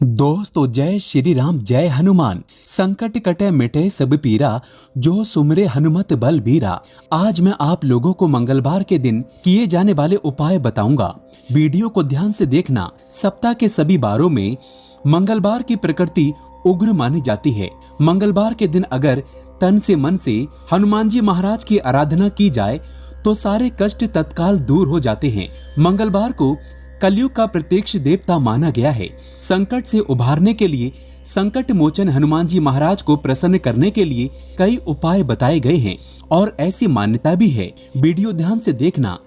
दोस्तों जय श्री राम जय हनुमान। संकट कटे मिटे सब पीरा, जो सुमरे हनुमत बल बीरा। आज मैं आप लोगों को मंगलवार के दिन किए जाने वाले उपाय बताऊंगा। वीडियो को ध्यान से देखना। सप्ताह के सभी बारों में मंगलवार की प्रकृति उग्र मानी जाती है। मंगलवार के दिन अगर तन से मन से हनुमान जी महाराज की आराधना की जाए तो सारे कष्ट तत्काल दूर हो जाते हैं। मंगलवार को कलयुग का प्रत्यक्ष देवता माना गया है। संकट से उभारने के लिए, संकट मोचन हनुमान जी महाराज को प्रसन्न करने के लिए कई उपाय बताए गए हैं और ऐसी मान्यता भी है। वीडियो ध्यान से देखना।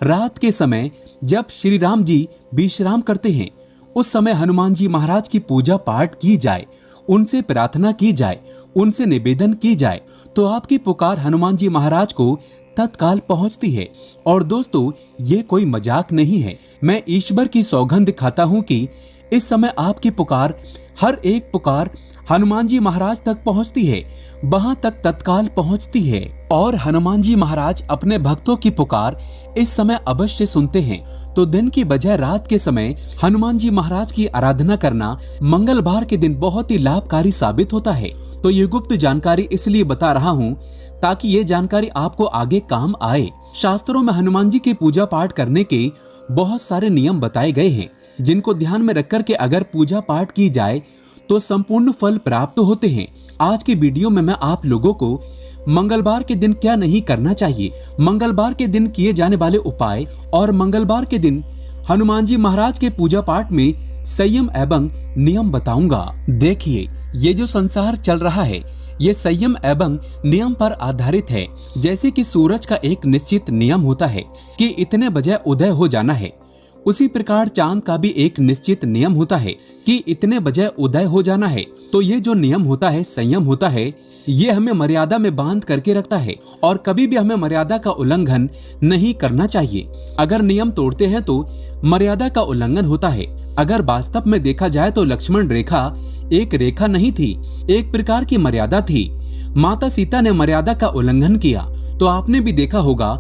रात के समय जब श्री राम जी विश्राम करते हैं, उस समय हनुमान जी महाराज की पूजा पाठ की जाए, उनसे प्रार्थना की जाए, उनसे निवेदन की जाए तो आपकी पुकार हनुमान जी महाराज को तत्काल पहुंचती है। और दोस्तों ये कोई मजाक नहीं है। मैं ईश्वर की सौगंध खाता हूं कि इस समय आपकी पुकार, हर एक पुकार हनुमान जी महाराज तक पहुंचती है, वहां तक तत्काल पहुंचती है। और हनुमान जी महाराज अपने भक्तों की पुकार इस समय अवश्य सुनते हैं। तो दिन की बजाय रात के समय हनुमान जी महाराज की आराधना करना मंगलवार के दिन बहुत ही लाभकारी साबित होता है। तो ये गुप्त जानकारी इसलिए बता रहा हूँ ताकि ये जानकारी आपको आगे काम आए। शास्त्रों में हनुमान जी की पूजा पाठ करने के बहुत सारे नियम बताए गए हैं, जिनको ध्यान में रखकर के अगर पूजा पाठ की जाए तो संपूर्ण फल प्राप्त होते हैं। आज की वीडियो में मैं आप लोगों को मंगलवार के दिन क्या नहीं करना चाहिए, मंगलवार के दिन किए जाने वाले उपाय और मंगलवार के दिन हनुमान जी महाराज के पूजा पाठ में संयम एवं नियम बताऊंगा। देखिए, ये जो संसार चल रहा है ये संयम एवं नियम पर आधारित है। जैसे कि सूरज का एक निश्चित नियम होता है कि इतने बजे उदय हो जाना है, उसी प्रकार चांद का भी एक निश्चित नियम होता है कि इतने बजे उदय हो जाना है। तो ये जो नियम होता है, संयम होता है, ये हमें मर्यादा में बांध करके रखता है और कभी भी हमें मर्यादा का उल्लंघन नहीं करना चाहिए। अगर नियम तोड़ते हैं तो मर्यादा का उल्लंघन होता है। अगर वास्तव में देखा जाए तो लक्ष्मण रेखा एक रेखा नहीं थी, एक प्रकार की मर्यादा थी। माता सीता ने मर्यादा का उल्लंघन किया। तो आपने भी देखा होगा,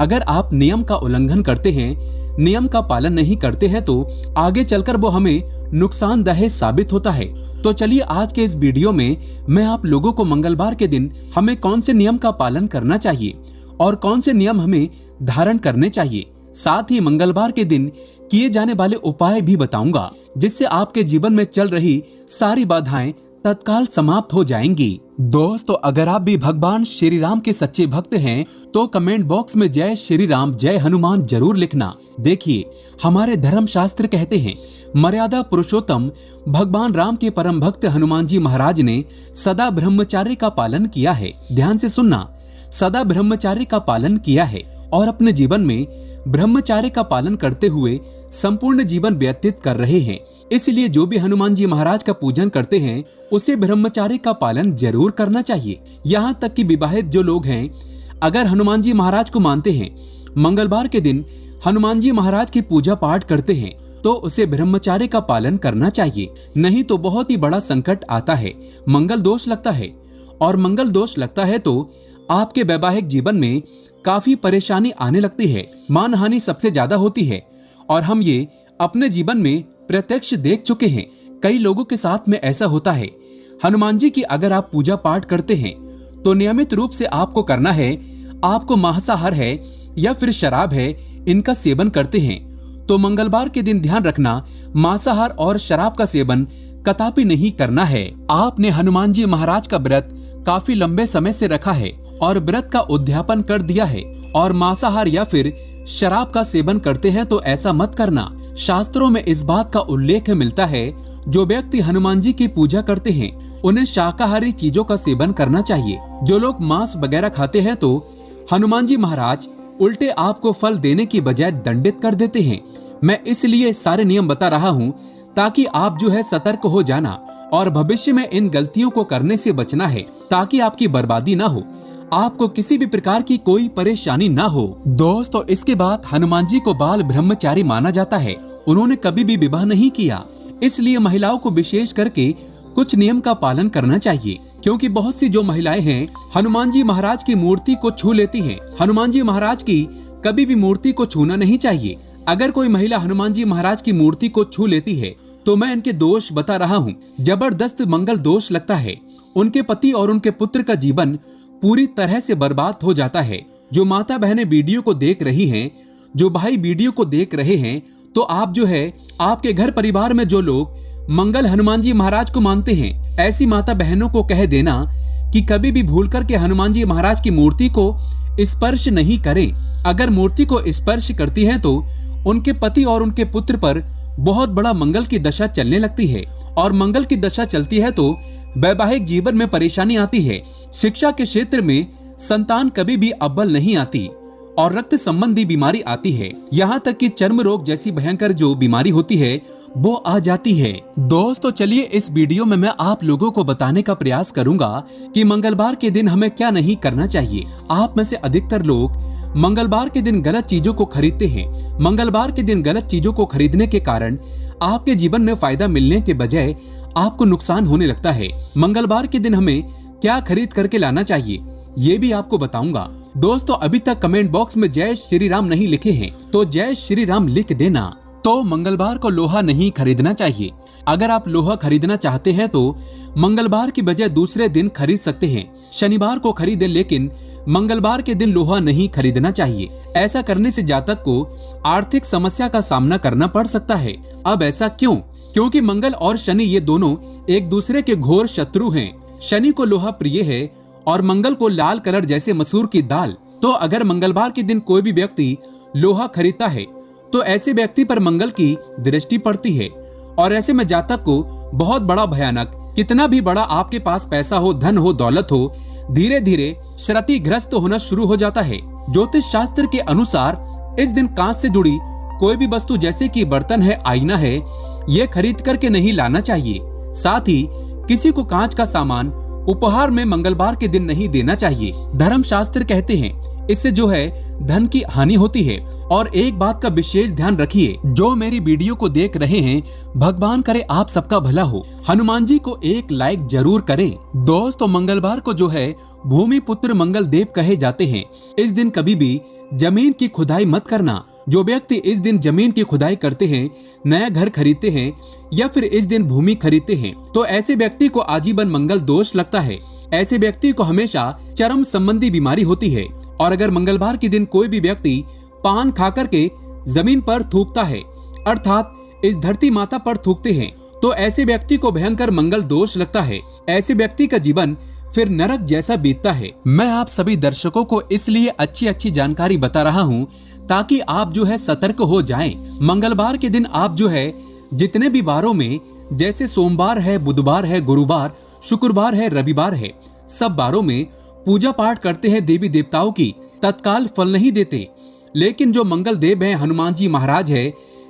अगर आप नियम का उल्लंघन करते हैं, नियम का पालन नहीं करते हैं तो आगे चलकर वो हमें नुकसानदेह साबित होता है। तो चलिए आज के इस वीडियो में मैं आप लोगों को मंगलवार के दिन हमें कौन से नियम का पालन करना चाहिए और कौन से नियम हमें धारण करने चाहिए, साथ ही मंगलवार के दिन किए जाने वाले उपाय भी बताऊंगा, जिससे आपके जीवन में चल रही सारी बाधाएं तत्काल समाप्त हो जाएंगी। दोस्तों अगर आप भी भगवान श्री राम के सच्चे भक्त हैं तो कमेंट बॉक्स में जय श्री राम जय हनुमान जरूर लिखना। देखिए, हमारे धर्म शास्त्र कहते हैं मर्यादा पुरुषोत्तम भगवान राम के परम भक्त हनुमान जी महाराज ने सदा ब्रह्मचार्य का पालन किया है। ध्यान से सुनना, सदा ब्रह्मचार्य का पालन किया है और अपने जीवन में ब्रह्मचार्य का पालन करते हुए संपूर्ण जीवन व्यतीत कर रहे हैं। इसलिए जो भी हनुमान जी महाराज का पूजन करते हैं उसे ब्रह्मचार्य का पालन जरूर करना चाहिए। यहाँ तक कि विवाहित जो लोग हैं, अगर हनुमान जी महाराज को मानते हैं, मंगलवार के दिन हनुमान जी महाराज की पूजा पाठ करते हैं तो उसे ब्रह्मचार्य का पालन करना चाहिए। नहीं तो बहुत ही बड़ा संकट आता है, मंगल दोष लगता है। और मंगल दोष लगता है तो आपके वैवाहिक जीवन में काफी परेशानी आने लगती है, मानहानि सबसे ज्यादा होती है। और हम ये अपने जीवन में प्रत्यक्ष देख चुके हैं। कई लोगों के साथ में ऐसा होता है। हनुमान जी की अगर आप पूजा पाठ करते हैं तो नियमित रूप से आपको करना है, आपको मांसाहार है या फिर शराब है, इनका सेवन करते हैं तो मंगलवार के दिन ध्यान रखना, मांसाहार और शराब का सेवन कदापि नहीं करना है। आपने हनुमान जी महाराज का व्रत काफी लंबे समय से रखा है और व्रत का उद्यापन कर दिया है और मांसाहार या फिर शराब का सेवन करते हैं तो ऐसा मत करना। शास्त्रों में इस बात का उल्लेख मिलता है, जो व्यक्ति हनुमान जी की पूजा करते हैं उन्हें शाकाहारी चीजों का सेवन करना चाहिए। जो लोग मांस वगैरह खाते हैं तो हनुमान जी महाराज उल्टे आपको फल देने की बजाय दंडित कर देते हैं। मैं इसलिए सारे नियम बता रहा हूँ ताकि आप जो है सतर्क हो जाना और भविष्य में इन गलतियों को करने से बचना है, ताकि आपकी बर्बादी ना हो, आपको किसी भी प्रकार की कोई परेशानी ना हो। दोस्तों इसके बाद हनुमान जी को बाल ब्रह्मचारी माना जाता है। उन्होंने कभी भी विवाह नहीं किया, इसलिए महिलाओं को विशेष करके कुछ नियम का पालन करना चाहिए। क्योंकि बहुत सी जो महिलाएं हैं हनुमान जी महाराज की मूर्ति को छू लेती हैं। हनुमान जी महाराज की कभी भी मूर्ति को छूना नहीं चाहिए। अगर कोई महिला हनुमान जी महाराज की मूर्ति को छू लेती है तो मैं इनके दोष बता रहा हूँ। जबरदस्त मंगल दोष लगता है। उनके पति और उनके पुत्र का जीवन पूरी तरह से बर्बाद हो जाता है। जो माता बहनें वीडियो को देख रही हैं, जो भाई वीडियो को देख रहे हैं, तो आप जो है आपके घर परिवार में जो लोग मंगल हनुमान जी महाराज को मानते हैं, ऐसी माता बहनों को कह देना कि कभी भी भूल कर के हनुमान जी महाराज की मूर्ति को स्पर्श नहीं करें। अगर मूर्ति को स्पर्श करती हैं तो उनके पति और उनके पुत्र पर बहुत बड़ा मंगल की दशा चलने लगती है, और मंगल की दशा चलती है तो वैवाहिक जीवन में परेशानी आती है। शिक्षा के क्षेत्र में संतान कभी भी अव्वल नहीं आती, और रक्त संबंधी बीमारी आती है। यहाँ तक कि चर्म रोग जैसी भयंकर जो बीमारी होती है वो आ जाती है। दोस्तों चलिए इस वीडियो में मैं आप लोगों को बताने का प्रयास करूंगा कि मंगलवार के दिन हमें क्या नहीं करना चाहिए। आप में से अधिकतर लोग मंगलवार के दिन गलत चीजों को खरीदते हैं। मंगलवार के दिन गलत चीजों को खरीदने के कारण आपके जीवन में फायदा मिलने के बजाय आपको नुकसान होने लगता है। मंगलवार के दिन हमें क्या खरीद करके लाना चाहिए ये भी आपको बताऊंगा। दोस्तों अभी तक कमेंट बॉक्स में जय श्री राम नहीं लिखे हैं तो जय श्री राम लिख देना। तो मंगलवार को लोहा नहीं खरीदना चाहिए। अगर आप लोहा खरीदना चाहते हैं तो मंगलवार की बजाय दूसरे दिन खरीद सकते हैं। शनिवार को खरीदें, लेकिन मंगलवार के दिन लोहा नहीं खरीदना चाहिए। ऐसा करने से जातक को आर्थिक समस्या का सामना करना पड़ सकता है। अब ऐसा क्यों? क्योंकि मंगल और शनि ये दोनों एक दूसरे के घोर शत्रु हैं। शनि को लोहा प्रिय है और मंगल को लाल कलर जैसे मसूर की दाल। तो अगर मंगलवार के दिन कोई भी व्यक्ति लोहा खरीदता है तो ऐसे व्यक्ति पर मंगल की दृष्टि पड़ती है, और ऐसे में जातक को बहुत बड़ा भयानक, कितना भी बड़ा आपके पास पैसा हो, धन हो, दौलत हो, धीरे धीरे क्षतिग्रस्त होना शुरू हो जाता है। ज्योतिष शास्त्र के अनुसार इस दिन कांच से जुड़ी कोई भी वस्तु जैसे कि बर्तन है, आईना है, ये खरीद करके नहीं लाना चाहिए। साथ ही किसी को कांच का सामान उपहार में मंगलवार के दिन नहीं देना चाहिए। धर्म शास्त्र कहते हैं इससे जो है धन की हानि होती है। और एक बात का विशेष ध्यान रखिए, जो मेरी वीडियो को देख रहे हैं, भगवान करे आप सबका भला हो। हनुमान जी को एक लाइक जरूर करें। दोस्तों मंगलवार को जो है भूमि पुत्र मंगल देव कहे जाते हैं। इस दिन कभी भी जमीन की खुदाई मत करना। जो व्यक्ति इस दिन जमीन की खुदाई करते हैं, नया घर खरीदते हैं या फिर इस दिन भूमि खरीदते हैं, तो ऐसे व्यक्ति को आजीवन मंगल दोष लगता है। ऐसे व्यक्ति को हमेशा चर्म संबंधी बीमारी होती है। और अगर मंगलवार के दिन कोई भी व्यक्ति पान खा करके जमीन पर थूकता है, अर्थात इस धरती माता पर थूकते हैं, तो ऐसे व्यक्ति को भयंकर मंगल दोष लगता है। ऐसे व्यक्ति का जीवन फिर नरक जैसा बीतता है। मैं आप सभी दर्शकों को इसलिए अच्छी जानकारी बता रहा हूँ ताकि आप जो है सतर्क हो जाएं। मंगलवार के दिन आप जो है जितने भी वारों में, जैसे सोमवार है, बुधवार है, गुरुवार, शुक्रवार है, रविवार है, सब वारों में पूजा पाठ करते हैं देवी देवताओं की, तत्काल फल नहीं देते। लेकिन जो मंगल देव है, हनुमान जी महाराज है,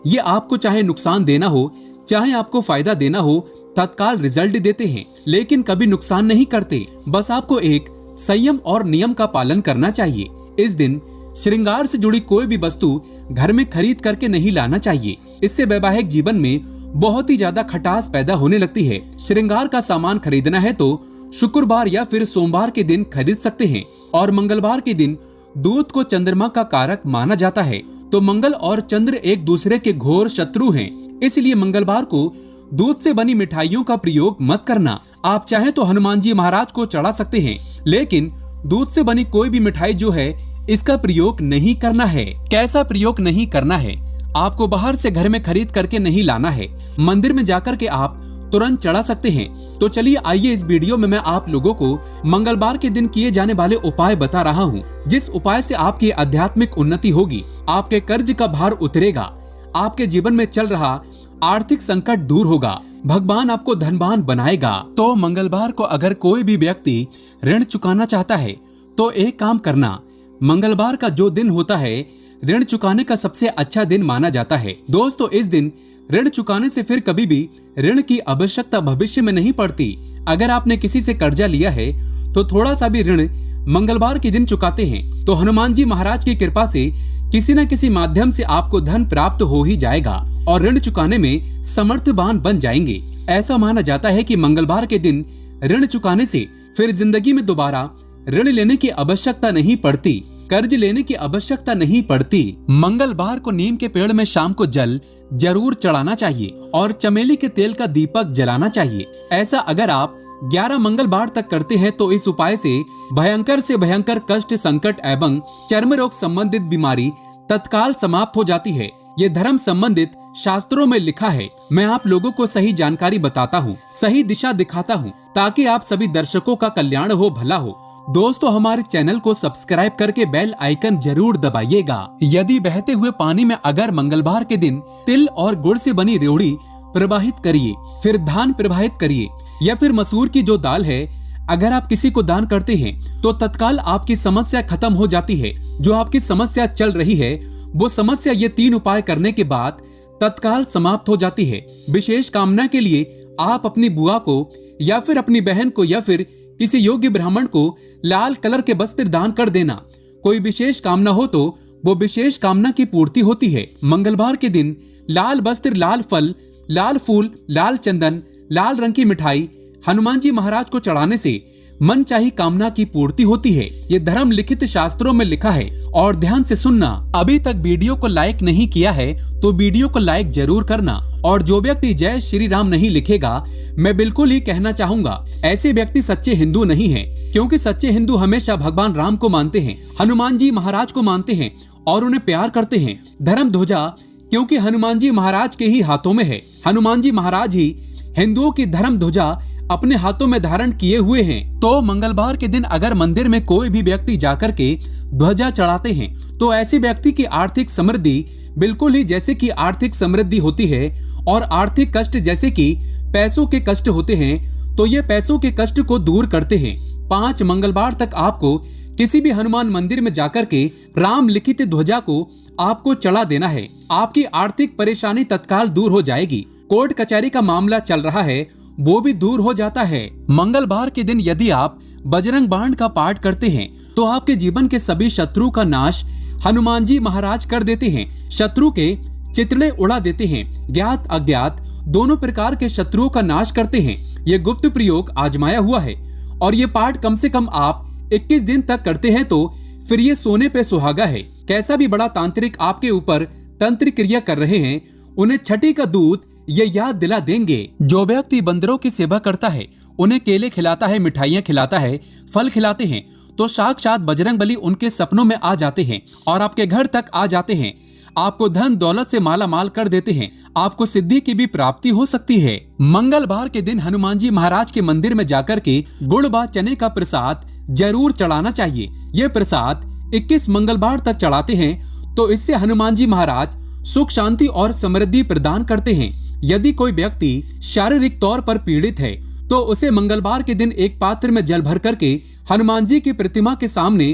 ये आपको चाहे नुकसान देना हो, चाहे आपको फायदा देना हो, तत्काल रिजल्ट देते हैं, लेकिन कभी नुकसान नहीं करते। बस आपको एक संयम और नियम का पालन करना चाहिए। इस दिन श्रृंगार से जुड़ी कोई भी वस्तु घर में खरीद करके नहीं लाना चाहिए। इससे वैवाहिक जीवन में बहुत ही ज्यादा खटास पैदा होने लगती है। श्रृंगार का सामान खरीदना है तो शुक्रवार या फिर सोमवार के दिन खरीद सकते हैं। और मंगलवार के दिन दूध को चंद्रमा का कारक माना जाता है, तो मंगल और चंद्र एक दूसरे के घोर शत्रु हैं। इसलिए मंगलवार को दूध से बनी मिठाइयों का प्रयोग मत करना। आप चाहे तो हनुमान जी महाराज को चढ़ा सकते हैं, लेकिन दूध से बनी कोई भी मिठाई जो है इसका प्रयोग नहीं करना है। कैसा प्रयोग नहीं करना है? आपको बाहर से घर में खरीद करके नहीं लाना है, मंदिर में जाकर के आप तुरंत चढ़ा सकते हैं। तो चलिए आइए इस वीडियो में मैं आप लोगों को मंगलवार के दिन किए जाने वाले उपाय बता रहा हूँ, जिस उपाय से आपकी आध्यात्मिक उन्नति होगी, आपके कर्ज का भार उतरेगा, आपके जीवन में चल रहा आर्थिक संकट दूर होगा, भगवान आपको धनवान बनाएगा। तो मंगलवार को अगर कोई भी व्यक्ति ऋण चुकाना चाहता है तो एक काम करना, मंगलवार का जो दिन होता है ऋण चुकाने का सबसे अच्छा दिन माना जाता है। दोस्तों इस दिन ऋण चुकाने से फिर कभी भी ऋण की आवश्यकता भविष्य में नहीं पड़ती। अगर आपने किसी से कर्जा लिया है तो थोड़ा सा भी ऋण मंगलवार के दिन चुकाते हैं तो हनुमान जी महाराज की कृपा से किसी न किसी माध्यम से आपको धन प्राप्त हो ही जाएगा और ऋण चुकाने में समर्थवान बन जाएंगे। ऐसा माना जाता है कि मंगलवार के दिन ऋण चुकाने से फिर जिंदगी में दोबारा ऋण लेने की आवश्यकता नहीं पड़ती। कर्ज लेने की आवश्यकता नहीं पड़ती। मंगलवार को नीम के पेड़ में शाम को जल जरूर चढ़ाना चाहिए और चमेली के तेल का दीपक जलाना चाहिए। ऐसा अगर आप 11 मंगलवार तक करते हैं तो इस उपाय से भयंकर कष्ट, संकट एवं चर्म रोग संबंधित बीमारी तत्काल समाप्त हो जाती है। ये धर्म संबंधित शास्त्रों में लिखा है। मैं आप लोगों को सही जानकारी बताता हूँ, सही दिशा दिखाता हूँ, ताकि आप सभी दर्शकों का कल्याण हो, भला हो। दोस्तों, हमारे चैनल को सब्सक्राइब करके बेल आइकन जरूर दबाइएगा। यदि बहते हुए पानी में अगर मंगलवार के दिन तिल और गुड़ से बनी रेवड़ी प्रवाहित करिए, फिर धान प्रवाहित करिए, या फिर मसूर की जो दाल है अगर आप किसी को दान करते हैं तो तत्काल आपकी समस्या खत्म हो जाती है। जो आपकी समस्या चल रही है वो समस्या ये 3 उपाय करने के बाद तत्काल समाप्त हो जाती है। विशेष कामना के लिए आप अपनी बुआ को या फिर अपनी बहन को या फिर किसी योग्य ब्राह्मण को लाल कलर के वस्त्र दान कर देना। कोई विशेष कामना हो तो वो विशेष कामना की पूर्ति होती है। मंगलवार के दिन लाल वस्त्र, लाल फल, लाल फूल, लाल चंदन, लाल रंग की मिठाई हनुमान जी महाराज को चढ़ाने से मन चाही कामना की पूर्ति होती है। ये धर्म लिखित शास्त्रों में लिखा है। और ध्यान से सुनना, अभी तक वीडियो को लाइक नहीं किया है तो वीडियो को लाइक जरूर करना। और जो व्यक्ति जय श्री राम नहीं लिखेगा, मैं बिल्कुल ही कहना चाहूंगा ऐसे व्यक्ति सच्चे हिंदू नहीं है, क्योंकि सच्चे हिंदू हमेशा भगवान राम को मानते हैं, हनुमान जी महाराज को मानते हैं और उन्हें प्यार करते हैं। धर्म ध्वजा क्योंकि हनुमान जी महाराज के ही हाथों में है। हनुमान जी महाराज ही हिंदुओं की धर्म ध्वजा अपने हाथों में धारण किए हुए हैं। तो मंगलवार के दिन अगर मंदिर में कोई भी व्यक्ति जाकर के ध्वजा चढ़ाते हैं तो ऐसे व्यक्ति की आर्थिक समृद्धि बिल्कुल ही जैसे कि आर्थिक समृद्धि होती है और आर्थिक कष्ट जैसे कि पैसों के कष्ट होते हैं, तो ये पैसों के कष्ट को दूर करते हैं। 5 मंगलवार तक आपको किसी भी हनुमान मंदिर में जाकर के राम लिखित ध्वजा को आपको चढ़ा देना है। आपकी आर्थिक परेशानी तत्काल दूर हो जाएगी। कोर्ट कचहरी का मामला चल रहा है वो भी दूर हो जाता है। मंगलवार के दिन यदि आप बजरंग बाण का पाठ करते हैं तो आपके जीवन के सभी शत्रु का नाश हनुमान जी महाराज कर देते हैं। शत्रु के चितड़े उड़ा देते हैं। ज्ञात अज्ञात दोनों प्रकार के शत्रुओं का नाश करते हैं। ये गुप्त प्रयोग आजमाया हुआ है और ये पाठ कम से कम आप 21 दिन तक करते हैं तो फिर ये सोने पे सुहागा है। कैसा भी बड़ा तांत्रिक आपके ऊपर तंत्र क्रिया कर रहे हैं, उन्हें छठी का दूध ये याद दिला देंगे। जो व्यक्ति बंदरों की सेवा करता है, उन्हें केले खिलाता है, मिठाइयाँ खिलाता है, फल खिलाते हैं, तो साक्षात बजरंगबली उनके सपनों में आ जाते हैं और आपके घर तक आ जाते हैं। आपको धन दौलत से माला माल कर देते हैं। आपको सिद्धि की भी प्राप्ति हो सकती है। मंगलवार के दिन हनुमान जी महाराज के मंदिर में जाकर के गुड़ व चने का प्रसाद जरूर चढ़ाना चाहिए। यह प्रसाद 21 मंगलवार तक चढ़ाते हैं तो इससे हनुमान जी महाराज सुख, शांति और समृद्धि प्रदान करते हैं। यदि कोई व्यक्ति शारीरिक तौर पर पीड़ित है तो उसे मंगलवार के दिन एक पात्र में जल भर करके हनुमान जी की प्रतिमा के सामने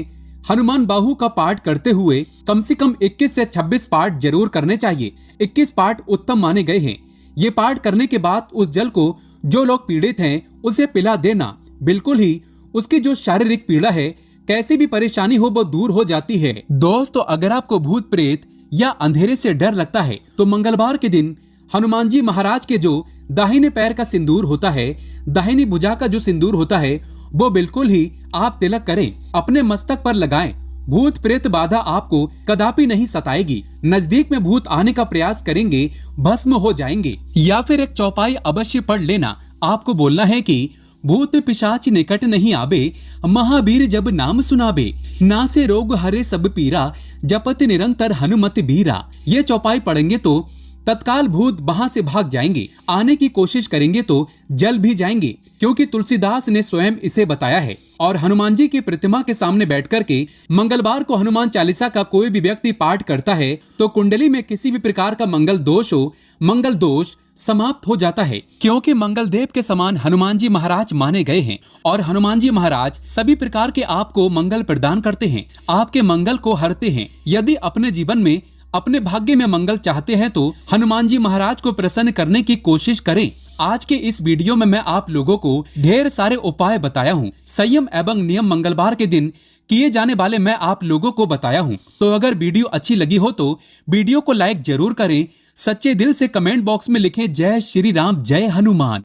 हनुमान बाहु का पाठ करते हुए कम से कम 21 से 26 पाठ जरूर करने चाहिए। 21 पाठ उत्तम माने गए हैं। ये पाठ करने के बाद उस जल को जो लोग पीड़ित हैं उसे पिला देना। बिल्कुल ही उसकी जो शारीरिक पीड़ा है, कैसी भी परेशानी हो, वो दूर हो जाती है। दोस्तों, अगर आपको भूत प्रेत या अंधेरे से डर लगता है तो मंगलवार के दिन हनुमान जी महाराज के जो दाहिने पैर का सिंदूर होता है, दाहिनी भुजा का जो सिंदूर होता है, वो बिल्कुल ही आप तिलक करें, अपने मस्तक पर लगाएं। भूत प्रेत बाधा आपको कदापि नहीं सताएगी। नजदीक में भूत आने का प्रयास करेंगे, भस्म हो जाएंगे। या फिर एक चौपाई अवश्य पढ़ लेना। आपको बोलना है कि भूत पिशाच निकट नहीं आबे, महावीर जब नाम सुनाबे, नासे रोग हरे सब पीरा, जपत निरंतर हनुमत बीरा। ये चौपाई पढ़ेंगे तो तत्काल भूत वहां से भाग जाएंगे। आने की कोशिश करेंगे तो जल भी जाएंगे, क्योंकि तुलसीदास ने स्वयं इसे बताया है। और हनुमान जी की प्रतिमा के सामने बैठ करके मंगलवार को हनुमान चालीसा का कोई भी व्यक्ति पाठ करता है तो कुंडली में किसी भी प्रकार का मंगल दोष हो, मंगल दोष समाप्त हो जाता है। क्योंकि मंगल देव के समान हनुमान जी महाराज माने गए हैं और हनुमान जी महाराज सभी प्रकार के आपको मंगल प्रदान करते हैं, आपके मंगल को हरते हैं। यदि अपने जीवन में, अपने भाग्य में मंगल चाहते हैं तो हनुमान जी महाराज को प्रसन्न करने की कोशिश करें। आज के इस वीडियो में मैं आप लोगों को ढेर सारे उपाय बताया हूँ। संयम एवं नियम मंगलवार के दिन किए जाने वाले मैं आप लोगों को बताया हूँ। तो अगर वीडियो अच्छी लगी हो तो वीडियो को लाइक जरूर करें। सच्चे दिल से कमेंट बॉक्स में लिखें जय श्री राम, जय हनुमान।